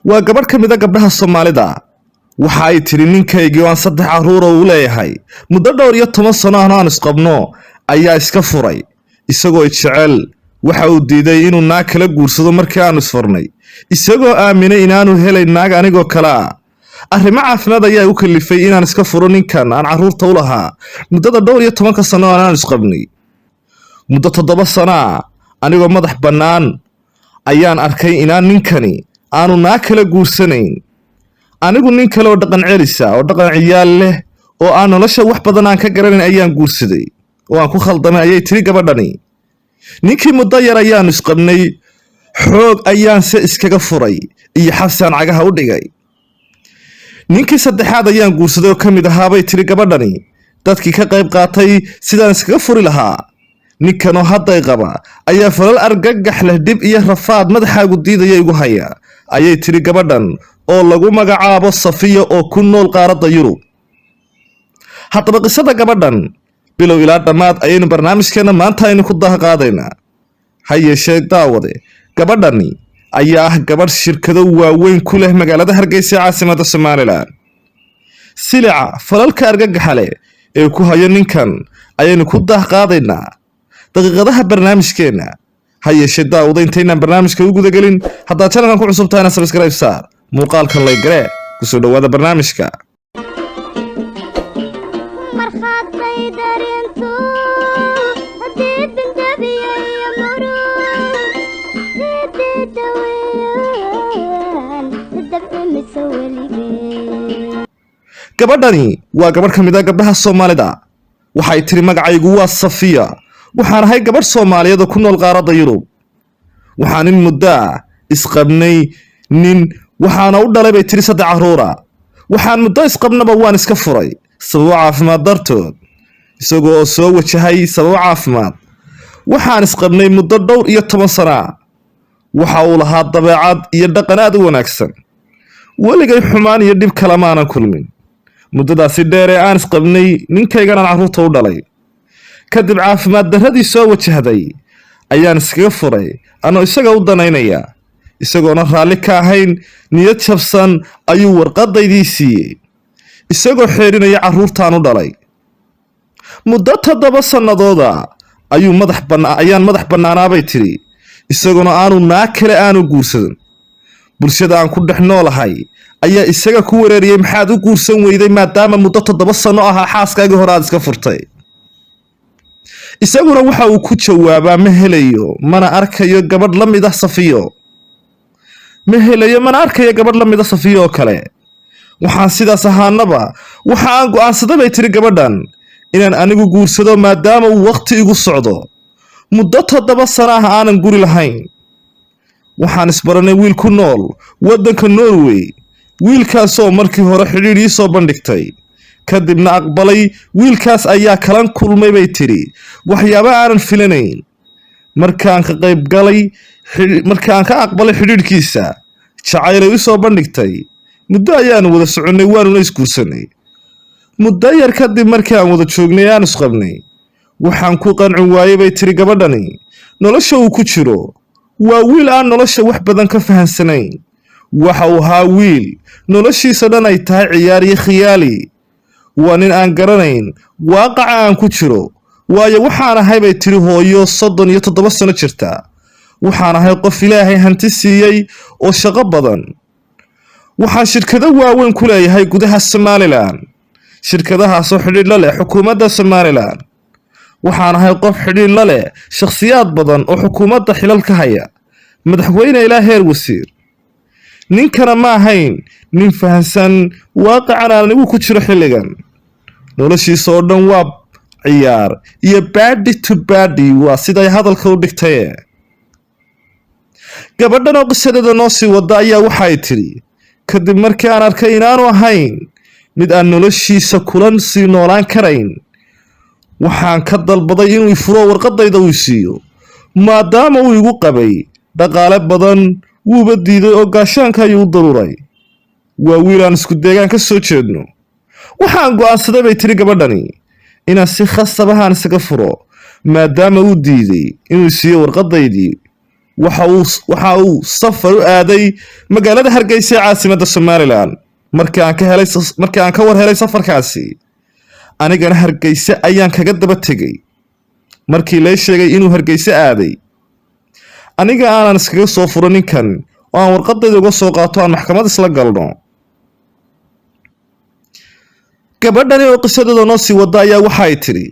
waa gabadh ka mid ah gabdhaha Soomaalida. Waxa ay tiri ninkaygii waan 3 caruur oo u leeyahay muddo dhowr iyo 10 sano aan isqabno ayaa iska furay isagoo jecel. Waxa uu diiday inuu naag kala guursado markii aan isfurnay isagoo aaminay inaanu helay naag anigoo kala arrimo caafimaad ayaa u kalifay inaan iska furo ninkan aan caruurta u lahaa muddada dhowr iyo 10 sano aan isqabnay. muddo 7 sano anigoo madax bannaan ayaan arkay inaan ninkani aanu naag kala guursanayn. anigu nin kale oo dhaqan celisa oo dhaqan ciyaal leh oo aan nolosha wax badan aan ka garanin ayaan guursaday oo aan ku khaldamay ayay tiri gabadhani. ninkii muddo yar ayaan isqabnay xoog ayaan se iskaga furay iyo xabsaan cagaha u dhigay. ninkii saddexaad ayaan guursaday oo kamid ahaa bay tiri gabadhani dadkii ka qayb qaatay sidaan iskaga furi lahaa. ninkan oo hadday qaba ayaa falal argagax leh dib iyo rafaad madaxaagu diidaya igu haya ayay tiri gabadhan oo lagu magacaabo Safiya oo ku nool qaaradda Yurub. haddaba qisada gabadhan bilow ilaa dhammaad ayaynu barnaamijkeena maanta aynu ku qaadaynaa. ha yeeshee daawade gabadhani ayaa ah gabadh shirkado waaweyn ku leh magaalada Hargeysa caasimadda Soomaaliland. silica falalka argagaxa leh ee ku hayo ninkan ayaynu ku qaadaynaa daqiiqadaha barnaamijkeena. ha yeeshee daawade intaynaan barnaamijka u guda gelin haddaad channelkan ku cusub tahayna subscribe saar muuqaalkan like garee kusoo dhawaada barnaamijka. gabadhani waa gabadh ka mid ah gabdhaha Soomaalida. waxay tiri magacaygu waa Safiya waxaan ahay gabadh Soomaaliyeed oo ku nool qaaradda Yurub. waxaan in muddo isqabnay nin waxaana u dhalay bay tiri 3 caruur. waxaan muddo isqabnaba waan iska furay sababo caafimaad dartood isagoo soo wajahay sababo caafimaad. waxaan isqabnay muddo dhowr iyo 10 sano. waxa uu lahaa dabeecad iyo dhaqan aad u wanaagsan. waligay xumaan iyo dhib kala maanan kulmin muddadaasi dheer ee aan isqabnay ninkaygan aan caruurta u dhalay. kadib caafimaad darradii soo wajahday ayaan iskaga furay anoo isaga u danaynaya isagoona raalli ka ahayn niyad jabsan ayuu warqadaydii siiyey isagoo xeerinaya caruurtaan u dhalay. muddo 7 sanadooda ayaan madax bannaanaabay tiri isagoona aanu naag kale aanu guursadan. bulshada aan ku dhex noolahay ayaa isaga ku wareeriyay maxaad u guursan weyday maadaama muddo 7 sano ahaa xaaskaagii hore aad iska furtay. isaguna waxa uu ku jawaabaa ma helayo mana arkayo gabadh la mid ah Safiyo. ma helayo mana arkayo gabadh la mid ah Safiyo oo kale. waxaan sidaas ahaanaba waxa aan go'aansaday bay tiri gabadhan inaan anigu guursado maadaama uu waqti igu socdo muddo 7 sano aanan guri lahayn. waxaan isbaranay wiil ku nool waddanka Norway. wiilkaasoo markii hore xidhiidh ii soo bandhigtay kadibna aqbalay. wiilkaas ayaa kalan kulmay bay tiri waxyaabo aanan filanayn. markaan ka aqbalay xidhiidhkiisa jacayl ay u soo bandhigtay muddo ayaan wada soconay waanuna isguursanay. muddo yar kadib markii aan wada joognay aan isqabnay waxaan ku qanci waayay bay tiri gabadhani nolosha uu ku jiro. waa wiil aan nolosha wax badan ka fahansanayn. waxa uu ahaa wiil noloshiisa dhan ay tahay ciyaar iyo khiyaali. waa nin aan garanayn waaqaca aan ku jiro waayo waxaan ahay bay tiri hooyo 37 sano jirta. waxaan ahay qof Ilaahay hanti siiyey oo shaqo badan. waxaan shirkado waaweyn ku leeyahay gudaha Soomaaliland. shirkadahaasoo xidhiidh la leh xukuumadda Soomaaliland. waxaan ahay qof xidhiidh la leh shakhsiyaad badan oo xukuumadda xilal ka haya madaxweyne ilaa heer wasiir. ninkana ma ahayn nin fahansan waaqacan aan anigu ku jiro xilligan. noloshiisa oo dhan waa ciyaar iyo baadhi to baadhi waa siday hadalka u dhigtay. gabadhan oo qisadeeda noo sii wada ayaa waxay tiri kadib markii aan arkay inaanu ahayn mid aan noloshiisa kulan sii noolaan karayn waxaan ka dalbaday inuu i furo warqadayda uu siiyo maadaama uu igu qabay dhaqaale badan. wuuba diiday oo gaashaanka ayuu u daruuray. waa wiil aan isku deegaan ka soo jeedno. waxaan go'aansaday bay tiri gabadhani inaan si khasab ah isaga furo maadaama uu diiday inuu siiyo warqadaydii waxa uu safar u aaday magaalada Hargeysa ee caasimadda Somaliland markii aan ka war helay safarkaasi anigana Hargeysa ayaan kaga daba tegay markii la sheegay inuu Hargeysa aaday aniga aanan iskaga soo furo ninkan oo aan warqadayda uga soo qaato aan maxkamad isla galno gabadhani oo qisadeeda noo sii wada ayaa waxay tiri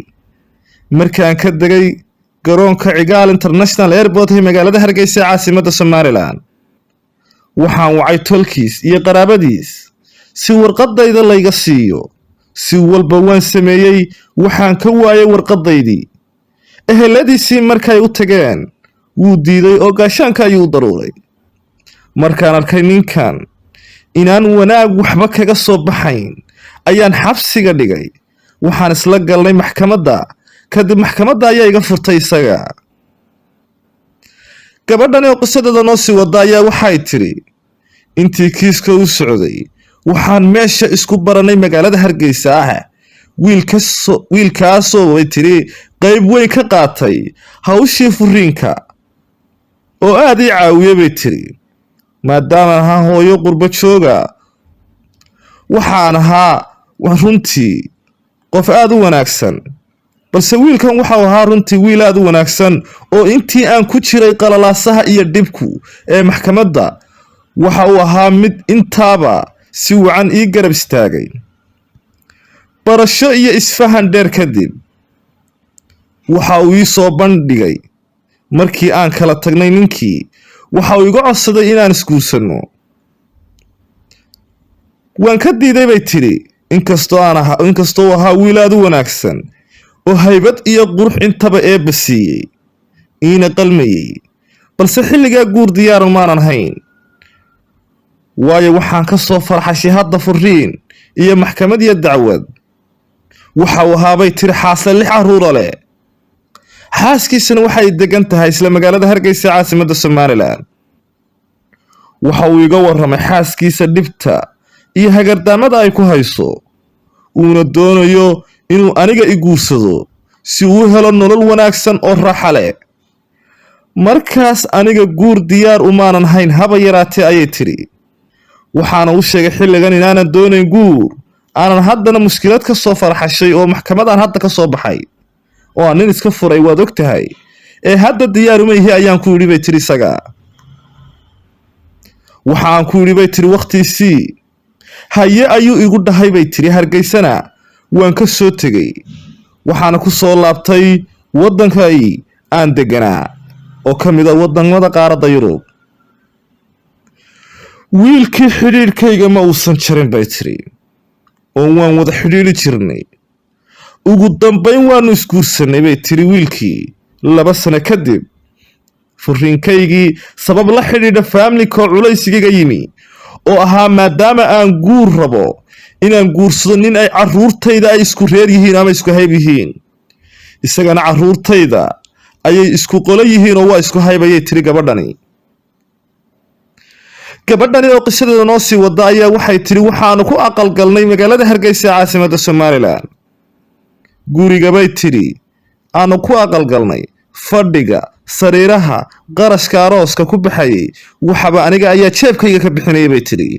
markaan ka degay garoonka Cigaal International Airport ee magaalada Hargeysa ee caasimadda Somaliland waxaan wacay tolkiis iyo qaraabadiis si warqadayda layga siiyo si walba waan sameeyay waxaan ka waayay warqadaydii eheladiisii markay u tageen wuu diiday oo gaashaanka ayuu daruuray markaan arkay ninkan inaan wanaag waxba kaga soo baxayn ayaan xabsiga dhigay waxaan isla galnay maxkamadda kadib maxkamadda ayaa iga furtay isaga gabadhan oo qisadeeda noo sii wada ayaa waxay tiri intii kiiska u socday waxaan meesha isku baranay magaalada Hargeysa wiilkaasoo way tiri qayb weyn ka qaatay hawshii furiinka oo aad ii caawiyay bay tiri maadaama ahaa hooyo qurbo jooga waxaan ahaa runtii qof aad u wanaagsan balse wiilkan waxa uu ahaa runtii wiil aad u wanaagsan oo intii aan ku jiray qalalaasaha iyo dhibku ee maxkamadda waxa uu ahaa mid intaaba si wacan ii garab istaagay barasho iyo isfahan dheer kadib waxa uu ii soo bandhigay markii aan kala tagnay ninkii waxa uu iga codsaday inaan isguursano waan ka diiday bay tiri inkastoo ahaa wiil aad u wanaagsan oo haybad iyo qurux intaba eebba siiyey iina qalmayay balse xilligaa guur diyaar maanan hayn waayo waxaan ka soo farxashay hadda furiin iyo maxkamad iyo dacwad waxa uu ahaabay tiri xaasle 6 caruur leh xaaskiisana waxay degan tahay isla magaalada Hargeysa caasimadda Somaliland waxa uu iga warramay xaaskiisa dhibta iyo hagardaamada ay ku hayso uuna doonayo inuu aniga i guursado si uu helo nolol wanaagsan oo raaxo leh markaas aniga guur diyaar umaanan hayn haba yaraatee ayay tiri waxaana u sheegay xilligan inaanan doonayn guur aanan haddana mushkilad ka soo farxashay oo maxkamadaan hadda ka soo baxay oo aan nin iska furay waad ogtahay ee hadda diyaar uma ihi ayaan ku yidhi bay tiri isaga waxaan ku yidhi bay tiri waqtiisii haye ayuu igu dhahay bay tiri Hargeysana waan ka soo tegay waxaana ku soo laabtay waddankay aan deganaa oo ka mid ah wadamada qaaradda Yurub wiilkii xiriirkayga ma uusan jarin bay tiri oo waan wada xiriiri jirnay ugu dambayn waanu isguursanay bay tiri wiilkii 2 sano kadib furiinkaygii sabab la xidhiidha family ko culaysiga yimi oo ahaa maadaama aan guur rabo inaan guursado nin ay caruurtayda ay isku reer yihiin ama isku hayb yihiin isagana caruurtayda ayay isku qolo yihiin oo waa isku haybayay tiri gabadhani oo qisadeeda noo sii wada ayaa waxay tiri waxaanu ku aqal galnay magaalada Hargeysa caasimadda Somaliland guriga bay tiri aanu ku aqal galnay fadhiga sariiraha qarashka arooska ku baxayay waxaba aniga ayaa jeebkayga ka bixinay bay tiri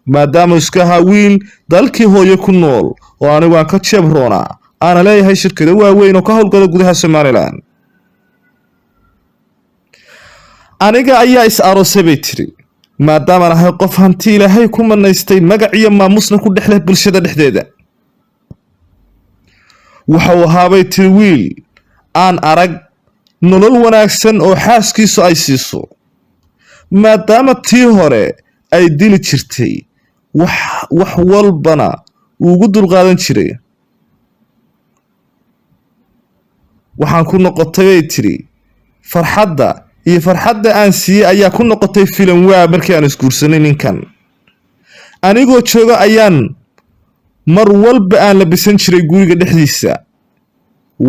maadaama iska ahaa wiil dalkii hooyo ku nool oo anigu aan ka jeeb roona ana leeyahay shirkado waaweyn oo ka howlgala gudaha Somaliland aniga ayaa is aroosay bay tiri maadaama ahay qof hanti Ilaahay ku manaystay magac iyo maamusna ku dhexleh bulshada dhexdeeda waxa uu ahaabay tiri wiil aan arag nolol wanaagsan oo xaaskiisu ay siiso maadaama tii hore ay dili jirtay wax walbana ugu dulqaadan jiray waxaan ku noqotay bay tiri farxadda aan siiyay ayaa ku noqotay filan waa markii aan isguursanay ninkan anigoo jooga ayaan mar walba aan labisan jiray guriga dhexdiisa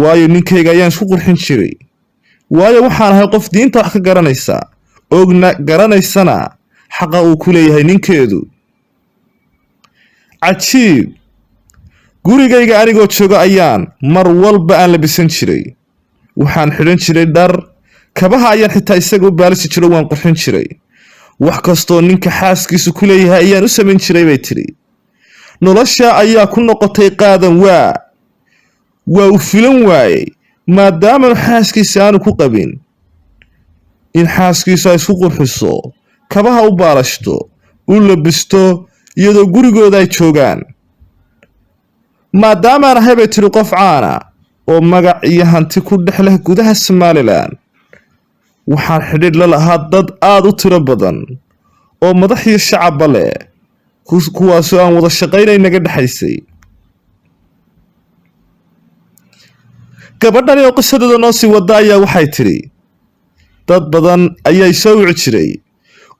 waayo ninkayga ayaan isku qurxin jiray waayo waxaan ahay qof diinta wax ka garanaysa ogna garanaysana xaqa uu ku leeyahay ninkeedu cajiib gurigayga anigoo jooga ayaan mar walba aan labisan jiray waxaan xidhan jiray dhar kabaha ayaan xitaa isaga u baalisi jiro waan qurxin jiray. wax kastoo ninka xaaskiisu ku leeyahay ayaan u samayn jiray bay tiri. nolosha ayaa ku noqotay qaadan waa u filan waayey maadaama xaaskiisa aanu ku qabin in xaaskiisu ay isku qurxiso, kabaha u baalashto, u labisto iyadoo gurigooda ay joogaan. maadaamaan ahay bay tiri qof caana oo magac iyo hanti ku dhex leh gudaha Somaliland, waxaan xidhiidh la lahaa dad aad u tiro badan oo madax iyo shacabba leh, kuwaasoo aan wada shaqaynay naga dhexaysay. gabadhani oo qisadeeda noo sii wada ayaa waxay tiri dad badan ayaa soo wici jiray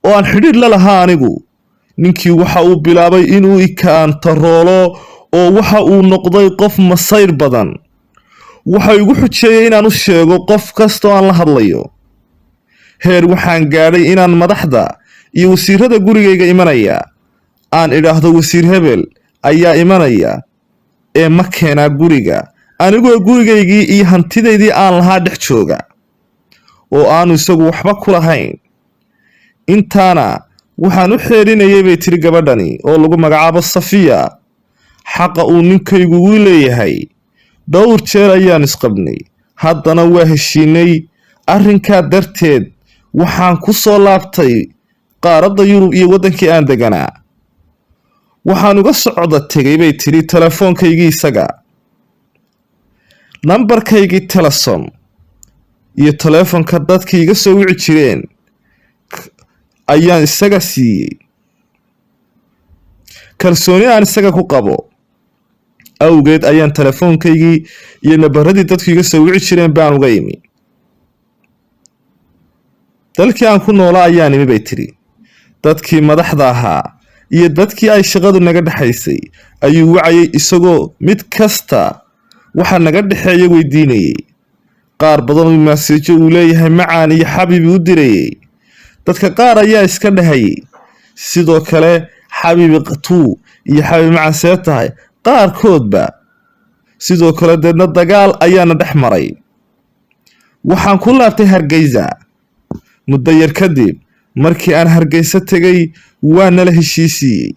oo aan xidhiidh la lahaa anigu. ninkii waxa uu bilaabay inuu ikaantaroolo oo waxa uu noqday qof masayr badan. waxa igu xujeeyay inaan u sheego qof kastoo aan la hadlayo. heer waxaan gaadhay inaan madaxda iyo wasiirada gurigayga imanaya aan idhaahdo wasiir hebel ayaa imanaya ee ma keenaa guriga, anigoo gurigaygii iyo hantidaydii aan lahaa dhex jooga oo aanu isagu waxba ku lahayn. intaana waxaan u xeerinayay bay tiri gabadhani oo lagu magacaabo Safiya xaqa uu ninkaygu u leeyahay. dhowr jeer ayaan isqabnay, haddana waa heshiinay. arrinkaa darteed waxaan ku soo laabtay qaaradda Yurub iyo waddankii aan deganaa. waxaan uga socda tegay bay tiri telefoonkaygii isaga, nambarkaygii Telesom iyo telefoonka dadkii iga soo wici jireen ayaan isaga siiyey. kalsooni aan isaga ku qabo awgeed ayaan telefoonkaygii iyo nabaradii dadku iga soo wici jireen baan uga imi. dalkii aan ku noolaa ayaan imi bay tiri. dadkii madaxda ahaa iyo dadkii ay shaqadu naga dhexaysay ayuu wacayay, isagoo mid kasta waxa naga dhexeeya weydiinayay. qaar badan oo maaseejo uu leeyahay macaan iyo xabiibi u dirayay. dadka qaar ayaa iska dhahayay sidoo kale xabiibi qatuu iyo xabiibi macaan see tahay. qaarkoodba sidoo kale deedna dagaal ayaana dhex maray. waxaan ku laabtay Hargeysa muddo yar kadib. markii aan Hargeysa tegay waa nala heshiisiyey,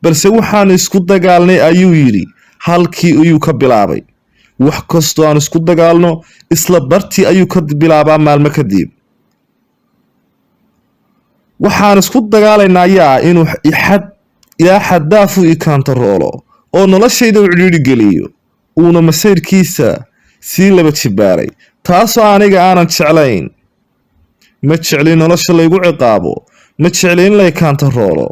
balse waxaan isku dagaalnay ayuu yidhi. halkii ayuu ka bilaabay. wax kastoo aan isku dagaalno isla bartii ayuu ka bilaabaa maalmo kadib. waxaan isku dagaalaynaa inuu ilaa xaddaaf u ikaantaroolo oo noloshayda u cidhiidhi geliyo, uuna masayrkiisa sii laba jibaaray, taasoo aniga aanan jeclayn. ma jecli nolosha laygu ciqaabo, ma jecli in la ikaantaroolo.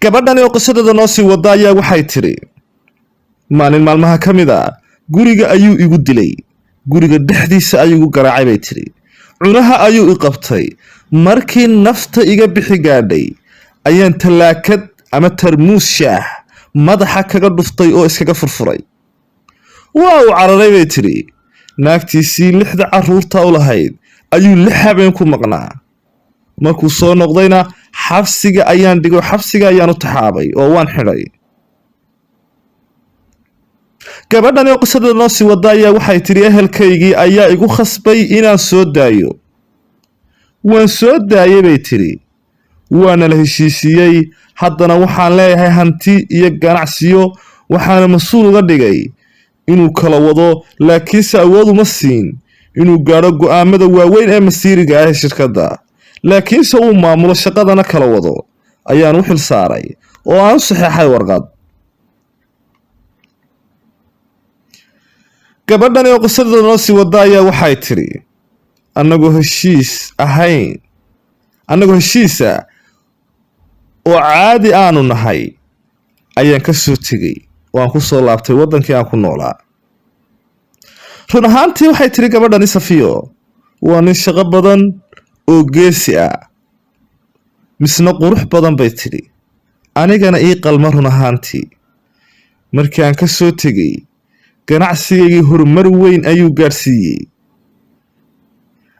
gabadhani oo qisadeeda noo sii wada ayaa waxay tiri maalin maalmaha ka mid a guriga ayuu igu dilay. guriga dhexdiisa ayuu igu garaacay bay tiri. cunaha ayuu i qabtay. markii nafta iga bixi gaadhay ayaan talaakad ama tarmuus shaah madaxa kaga dhuftay oo iskaga furfuray. waa uu cararay bay tiri. naagtiisii 6 carruurta u lahayd ayuu 6 habeen ku maqnaa. markuu soo noqdayna xabsiga ayaan dhigay, xabsiga ayaan u taxaabay oo waan xidhay. gabadhani oo qisadeeda noo sii wada ayaa waxay tiri ehelkaygii ayaa igu khasbay inaan soo daayo. waan soo daayay bay tiri. waana la heshiisiyey. haddana waxaan leeyahay hanti iyo ganacsiyo, waxaana mas-uul uga dhigay inuu kala wado, laakiinse awood uma siin inuu gaadho go'aamada waaweyn ee masiiriga ah ee shirkadda. laakiinse uu maamulo shaqadana kala wado ayaan u xil saaray oo aan u saxeexay warqad. gabadhani oo qisadeeda noo sii wada ayaa waxay tiri annagoo heshiisa oo caadi aanu nahay ayaan ka soo tegey oo aan ku soo laabtay waddankii aan ku noolaa. run ahaantii waxay tiri gabadhani Safiyo waa nin shaqo badan oo geesi ah, misna qurux badan bay tiri. anigana ii qalma run ahaantii. markii aan ka soo tegey ganacsigaygii horumar weyn ayuu gaadhsiiyey.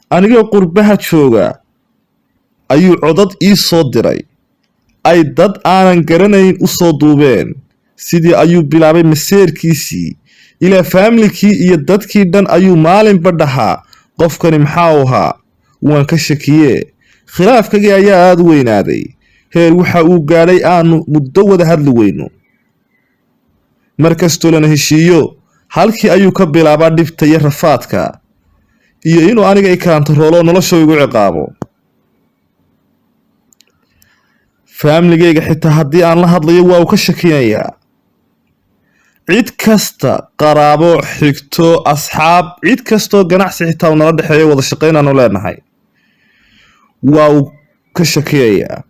anigoo qurbaha jooga ayuu codad ii soo diray ay dad aanan garanayn u soo duubeen. sidii ayuu bilaabay maseerkiisii ilaa faamilkii iyo dadkii dhan ayuu maalinba dhahaa qofkani maxaa u ahaa? waan ka shakiyee. khilaafkagii ayaa aada u weynaaday, heer waxa uu gaadhay aanu muddo wada hadli weyno. markastoo lana heshiiyo halkii ayuu ka bilaabaa dhibta iyo rafaadka, iyo inuu aniga ikaantaroolo nolosha igu ciqaabo. faamligayga xitaa haddii aan la hadlayo waa uu ka shakinayaa. cid kasta, qaraabo, xigto, asxaab, cid kastoo ganacsi xitaa nala dhexeeya wada shaqaynaanu leenahay, waa uu ka shakiyayaa.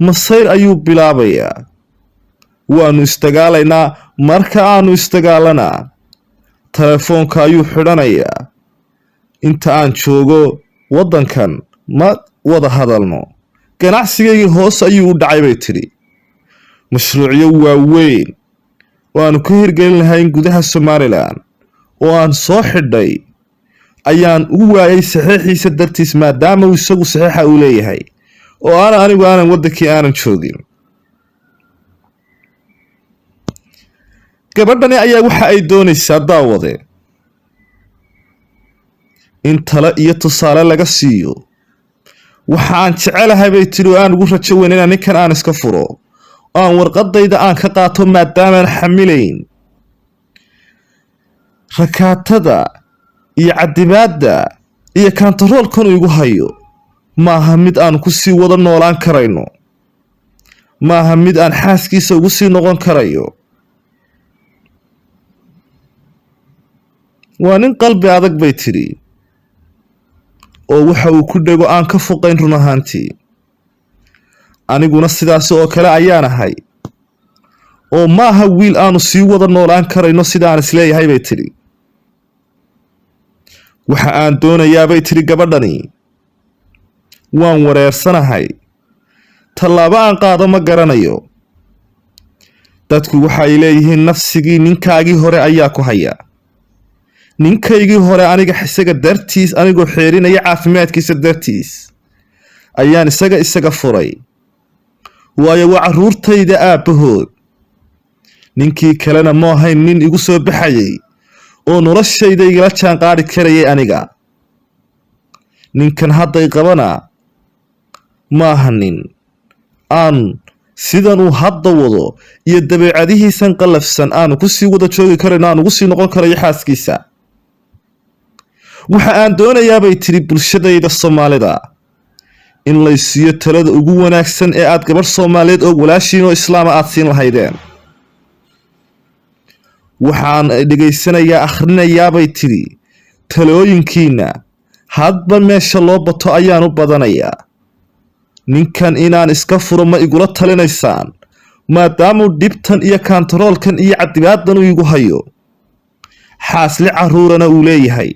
masayr ayuu bilaabayaa. waanu isdagaalaynaa. marka aanu isdagaalanaa, telefoonka ayuu xidhanayaa. inta aan joogo waddankan ma wada hadalno. ganacsigaygii hoos ayuu u dhacay bay tidhi. mashruucyo waaweyn oo aanu ka hirgelin lahayn gudaha Somalilan oo aan soo xidhay ayaan ugu waayay saxiixiisa dartiis, maadaama uu isagu saxiixa uu leeyahay oo anigu aanan waddankii aanan joogin. gabadhani ayaa waxa ay doonaysaa daawade in talo iyo tusaale laga siiyo. waxa aan jecelahay bay tiri oo aan ugu rajo weyn inaan ninkan aan iska furo oo aan warqadayda aan ka qaato, maadaamaan xamilayn rakaatada iyo cadibaadda iyo kaantaroolkan igu hayo. maaha mid aan ku sii wada noolaan karayno. maaha mid aan xaaskiisa ugu sii noqon karayo. waa nin qalbi adag bay tidhi, oo waxa uu ku dhego aan ka foqayn run ahaantii. aniguna sidaas oo kale ayaan ahay, oo maaha wiil aanu sii wada noolaan karayno sidaan isleeyahay bay tidhi. waxa aan doonayaa bay tidhi gabadhani, waan wareersanahay, tallaabo aan qaado ma garanayo. dadku waxay leeyihiin nafsigii ninkaagii hore ayaa ku haya. ninkaygii hore aniga isaga dartiis, anigoo xeerinaya caafimaadkiisa dartiis ayaan isaga furay, waayo waa carruurtayda aabbahood. ninkii kalena ma ahayn nin igu soo baxayay oo noloshayda igala jaan qaadi karayay aniga. ninkan hadday qabana maaha nin aan sidan uu hadda wado iyo dabeecadihiisan qallafsan aanu ku sii wada joogi karayno, aan ugu sii noqon karayo xaaskiisa. waxa aan doonayaa bay tiri bulshadayda Soomaalida in la siiyo talada ugu wanaagsan ee aad gabar Soomaaliyeed oo walaashiin oo islaam aad siin lahaydeen. waxaan dhageysanayaa, akhrinayaa bay tiri talooyinkiina. hadba meesha loo bato ayaan u badanayaa. ninkan inaan iska furo ma igula talinaysaan, maadaamuu dhibtan iyo kaantaroolkan iyo cadibaadan uu igu hayo. xaasli carruurana uu leeyahay.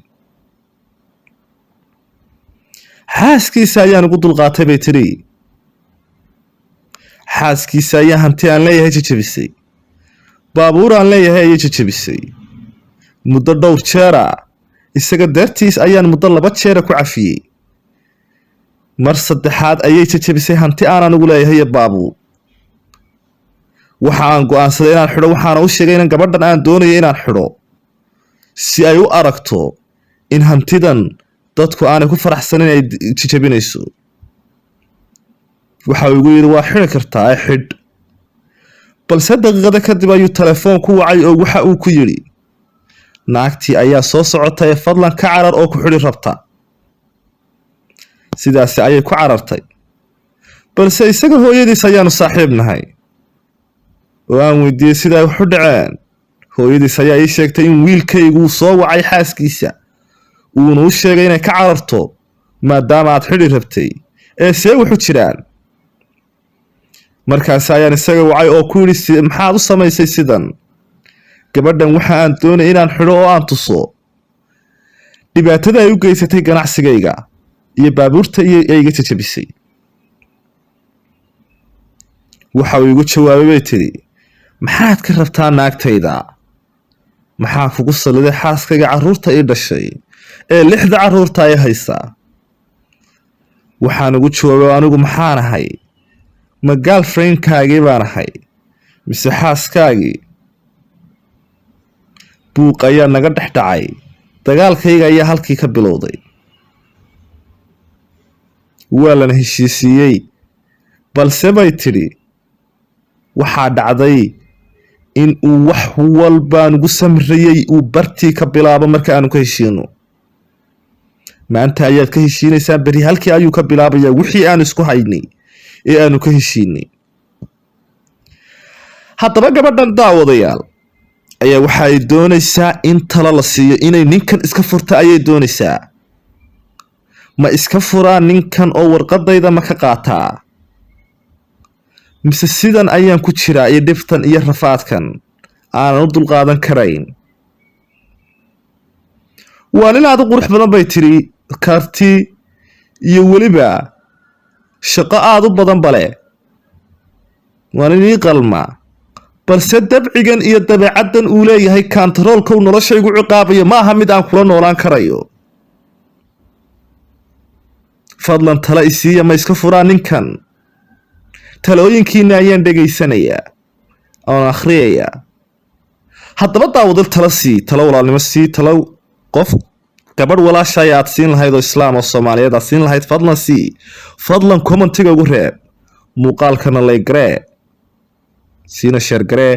xaaskiisa ayaan ugu dulqaatay bay tiri. xaaskiisa ayaa hanti aan leeyahay jajabisay. baabuur aan leeyahay ayay jajabisay. muddo dhowr jeera isaga dartiis ayaan muddo 2 jeera ku cafiyey. mar saddexaad ayay jajabisay hanti aanan ugu leeyahay baabuur. waxa aan go'aansaday inaan xidho. waxaana u sheegay in gabadhan aan doonayo inaan xidho si ay u aragto in hantidan dadku aanay ku faraxsanin ay jajabinayso. waxa uu igu yidhi waa xidhi kartaa, xidh. balse daqiiqada kadib ayuu telefoon ku wacay oo waxa uu ku yidhi naagtii ayaa soo socotay, fadlan ka carar oo ku xidhi rabta. sidaasi ayay ku carartay. balse isaga hooyadiis ayaanu saaxiib nahay oo aan weydiiyey sida ay wax u dhaceen. hooyadiis ayaa ii sheegtay in wiilkaygu soo wacay xaaskiisa uuna u sheegay inay ka cararto maadaama aad xidhi rabtay, ee see wuxu jiraan. markaas ayaan isaga wacay oo ku yidhi maxaad u samaysay sidan? gabadhan waxa aan doonay inaan xidho oo aan tuso dhibaatada ay u geysatay ganacsigayga iyo baabuurta ay iga jajabisay. waxa uu igu jawaabay bay tiri, maxaad ka rabtaa naagtayda? maxaa kugu saliday xaaskayga carruurta ii dhashay ee 6 carruurta ay haysaa? waxaan ugu jawaabay anigu maxaan ahay? ma girlfriendkaagii baan ahay mise xaaskaagii? buuq ayaa naga dhex dhacay. dagaalkayga ayaa halkii ka bilowday. waa lana heshiisiiyey, balse bay tidhi waxaa dhacday in uu wax walbaan ugu samrayey uu bartii ka bilaabo marka aanu ka heshiino. maanta ayaad ka heshiinaysaa, beri halkii ayuu ka bilaabayaa wixii aanu isku haynay ee aanu ka heshiinay. haddaba gabadhan daawadayaal ayaa waxa ay doonaysaa in talo la siiyo, inay ninkan iska furta ayay doonaysaa. ma iska furaa ninkan oo warqadayda ma ka qaataa, mise sidan ayaan ku jiraa iyo dhibtan iyo rafaadkan aanan u dulqaadan karayn. waa nin aad u qurux badan bay tiri, karti iyo weliba shaqo aad u badan bale, waa nin ii qalma, balse dabcigan iyo dabeecaddan uu leeyahay kantaroolka uu nolosha igu ciqaabayo ma aha mid aan kula noolaan karayo. fadlan tala isiiya, ma iska furaa ninkan? talooyinkiina ayaan dhegaysanayaa oon akhriyayaa. haddaba daawadal tala sii, talo walaalnimo sii, talo qof gabadh walaashaaya aad siin lahayd oo islaam oo soomaaliyeed aad siin lahayd, fadlan sii, fadlan commentiga ugu reeb, muuqaalkana laygaree, siina sheergaree.